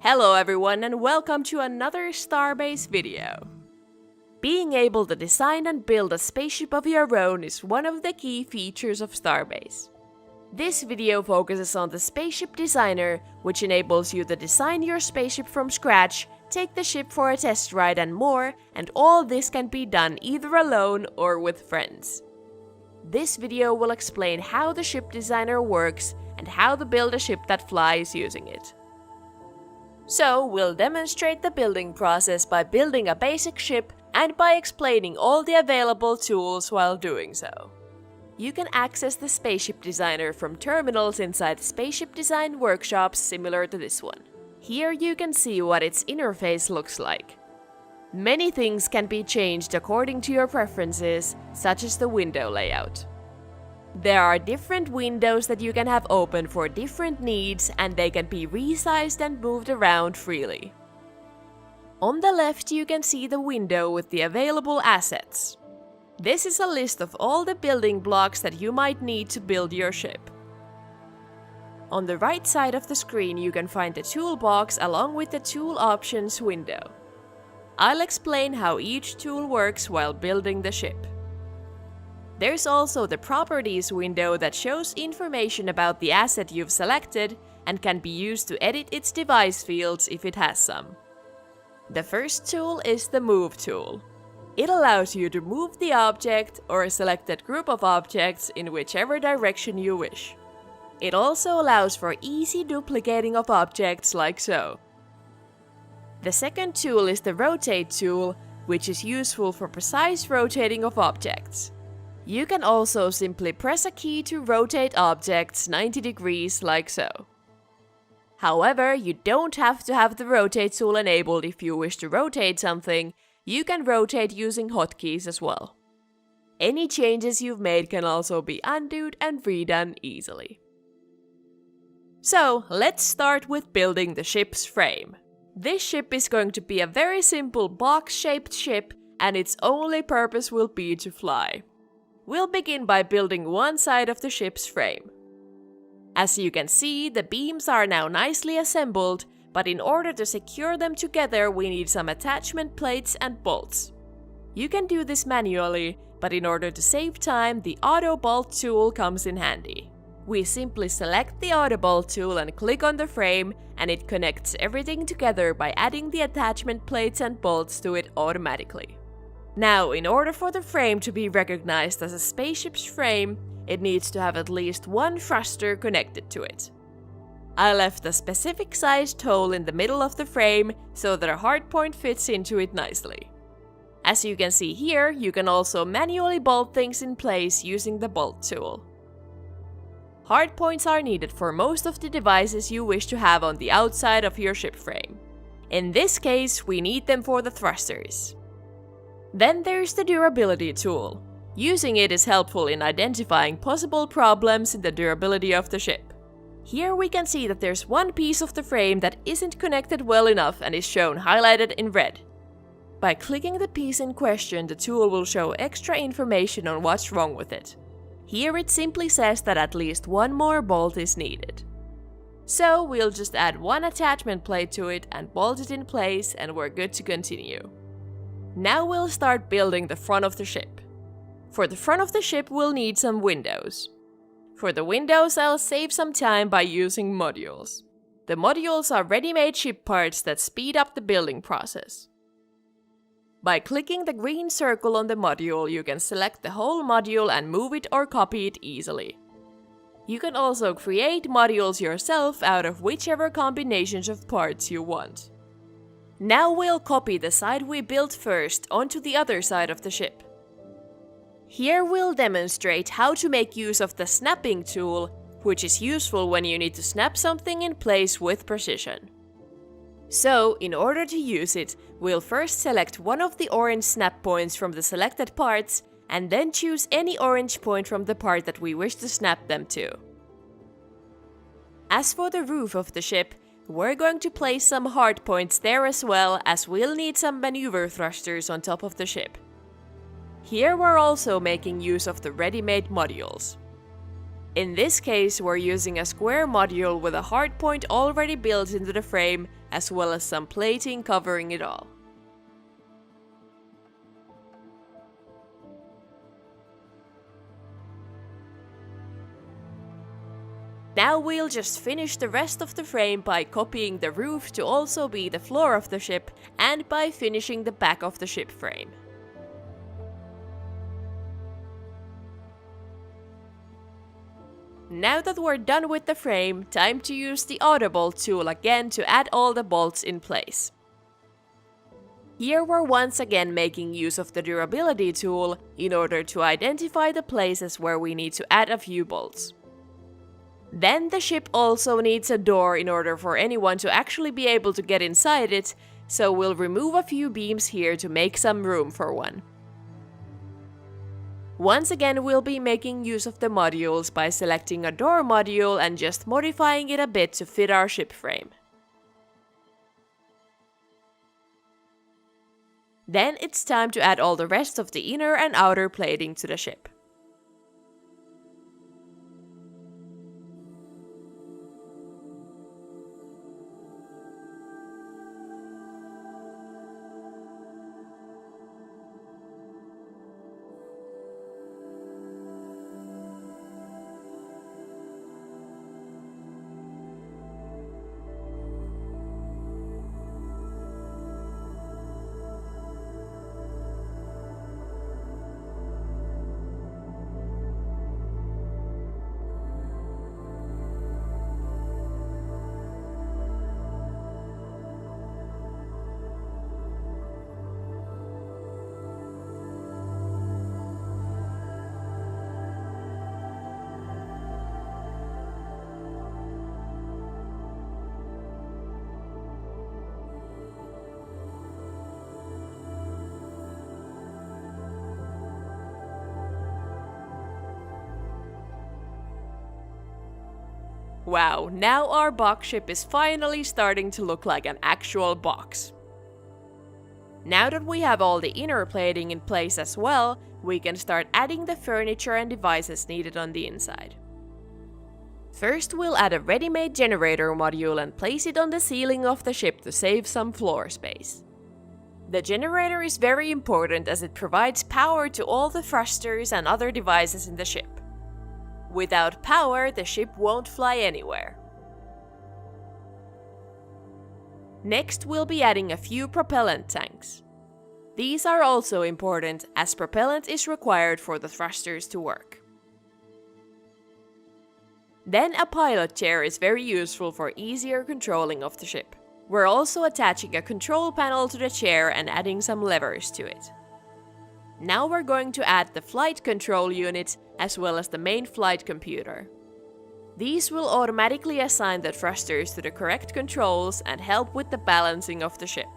Hello everyone and welcome to another Starbase video. Being able to design and build a spaceship of your own is one of the key features of Starbase. This video focuses on the Spaceship Designer, which enables you to design your spaceship from scratch, take the ship for a test ride and more, and all this can be done either alone or with friends. This video will explain how the Ship Designer works and how to build a ship that flies using it. So, we'll demonstrate the building process by building a basic ship and by explaining all the available tools while doing so. You can access the Spaceship Designer from terminals inside Spaceship Design workshops similar to this one. Here you can see what its interface looks like. Many things can be changed according to your preferences, such as the window layout. There are different windows that you can have open for different needs, and they can be resized and moved around freely. On the left you can see the window with the available assets. This is a list of all the building blocks that you might need to build your ship. On the right side of the screen you can find the toolbox along with the tool options window. I'll explain how each tool works while building the ship. There's also the Properties window that shows information about the asset you've selected and can be used to edit its device fields if it has some. The first tool is the Move tool. It allows you to move the object or a selected group of objects in whichever direction you wish. It also allows for easy duplicating of objects like so. The second tool is the Rotate tool, which is useful for precise rotating of objects. You can also simply press a key to rotate objects 90 degrees like so. However, you don't have to have the Rotate tool enabled if you wish to rotate something. You can rotate using hotkeys as well. Any changes you've made can also be undone and redone easily. So, let's start with building the ship's frame. This ship is going to be a very simple box-shaped ship, and its only purpose will be to fly. We'll begin by building one side of the ship's frame. As you can see, the beams are now nicely assembled, but in order to secure them together we need some attachment plates and bolts. You can do this manually, but in order to save time, the Auto Bolt tool comes in handy. We simply select the Auto Bolt tool and click on the frame, and it connects everything together by adding the attachment plates and bolts to it automatically. Now, in order for the frame to be recognized as a spaceship's frame, it needs to have at least one thruster connected to it. I left a specific sized hole in the middle of the frame so that a hardpoint fits into it nicely. As you can see here, you can also manually bolt things in place using the Bolt tool. Hardpoints are needed for most of the devices you wish to have on the outside of your ship frame. In this case, we need them for the thrusters. Then there's the Durability tool. Using it is helpful in identifying possible problems in the durability of the ship. Here we can see that there's one piece of the frame that isn't connected well enough and is shown highlighted in red. By clicking the piece in question, the tool will show extra information on what's wrong with it. Here it simply says that at least one more bolt is needed. So we'll just add one attachment plate to it and bolt it in place, and we're good to continue. Now we'll start building the front of the ship. For the front of the ship we'll need some windows. For the windows I'll save some time by using modules. The modules are ready-made ship parts that speed up the building process. By clicking the green circle on the module, you can select the whole module and move it or copy it easily. You can also create modules yourself out of whichever combinations of parts you want. Now we'll copy the side we built first onto the other side of the ship. Here we'll demonstrate how to make use of the Snapping tool, which is useful when you need to snap something in place with precision. So, in order to use it, we'll first select one of the orange snap points from the selected parts, and then choose any orange point from the part that we wish to snap them to. As for the roof of the ship, we're going to place some hardpoints there as well, as we'll need some maneuver thrusters on top of the ship. Here we're also making use of the ready-made modules. In this case, we're using a square module with a hardpoint already built into the frame, as well as some plating covering it all. Now we'll just finish the rest of the frame by copying the roof to also be the floor of the ship, and by finishing the back of the ship frame. Now that we're done with the frame, time to use the auto bolt tool again to add all the bolts in place. Here we're once again making use of the durability tool in order to identify the places where we need to add a few bolts. Then the ship also needs a door in order for anyone to actually be able to get inside it, so we'll remove a few beams here to make some room for one. Once again, we'll be making use of the modules by selecting a door module and just modifying it a bit to fit our ship frame. Then it's time to add all the rest of the inner and outer plating to the ship. Wow, now our box ship is finally starting to look like an actual box. Now that we have all the inner plating in place as well, we can start adding the furniture and devices needed on the inside. First, we'll add a ready-made generator module and place it on the ceiling of the ship to save some floor space. The generator is very important as it provides power to all the thrusters and other devices in the ship. Without power, the ship won't fly anywhere. Next, we'll be adding a few propellant tanks. These are also important as propellant is required for the thrusters to work. Then a pilot chair is very useful for easier controlling of the ship. We're also attaching a control panel to the chair and adding some levers to it. Now we're going to add the flight control unit as well as the main flight computer. These will automatically assign the thrusters to the correct controls and help with the balancing of the ship.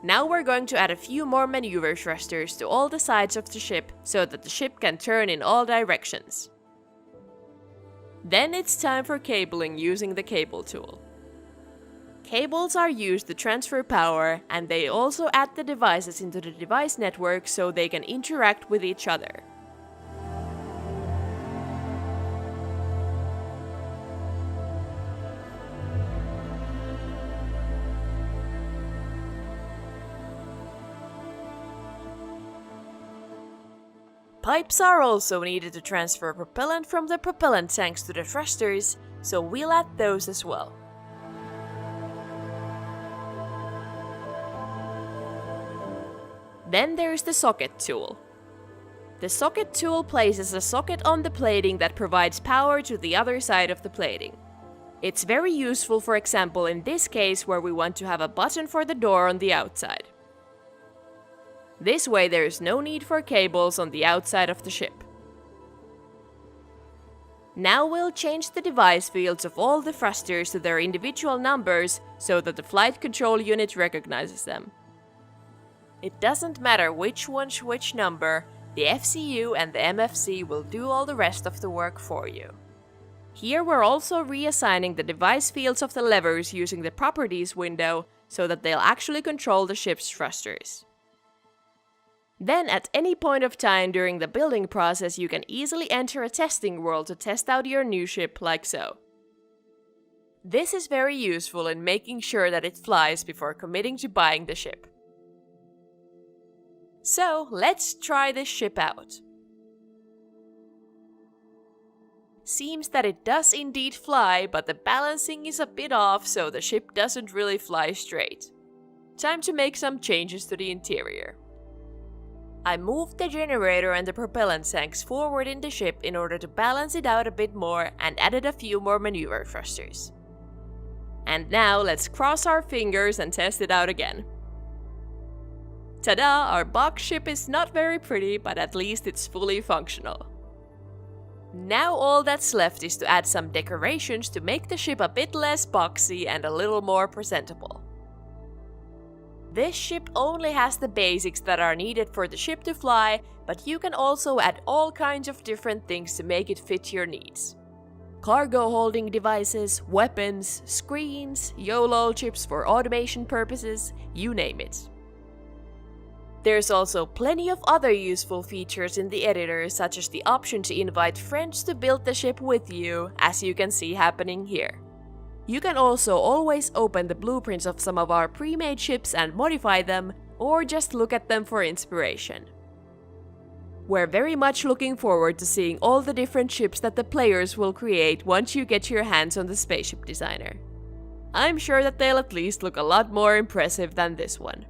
Now we're going to add a few more maneuver thrusters to all the sides of the ship so that the ship can turn in all directions. Then it's time for cabling using the cable tool. Cables are used to transfer power, and they also add the devices into the device network so they can interact with each other. Pipes are also needed to transfer propellant from the propellant tanks to the thrusters, so we'll add those as well. Then there's the socket tool. The socket tool places a socket on the plating that provides power to the other side of the plating. It's very useful, for example, in this case where we want to have a button for the door on the outside. This way there is no need for cables on the outside of the ship. Now we'll change the device fields of all the thrusters to their individual numbers so that the flight control unit recognizes them. It doesn't matter which one's which number, the FCU and the MFC will do all the rest of the work for you. Here we're also reassigning the device fields of the levers using the properties window so that they'll actually control the ship's thrusters. Then at any point of time during the building process, you can easily enter a testing world to test out your new ship like so. This is very useful in making sure that it flies before committing to buying the ship. So let's try this ship out. Seems that it does indeed fly, but the balancing is a bit off, so the ship doesn't really fly straight. Time to make some changes to the interior. I moved the generator and the propellant tanks forward in the ship in order to balance it out a bit more and added a few more maneuver thrusters. And now let's cross our fingers and test it out again. Ta-da! Our box ship is not very pretty, but at least it's fully functional. Now all that's left is to add some decorations to make the ship a bit less boxy and a little more presentable. This ship only has the basics that are needed for the ship to fly, but you can also add all kinds of different things to make it fit your needs. Cargo holding devices, weapons, screens, YOLO chips for automation purposes, you name it. There's also plenty of other useful features in the editor, such as the option to invite friends to build the ship with you, as you can see happening here. You can also always open the blueprints of some of our pre-made ships and modify them, or just look at them for inspiration. We're very much looking forward to seeing all the different ships that the players will create once you get your hands on the Spaceship Designer. I'm sure that they'll at least look a lot more impressive than this one.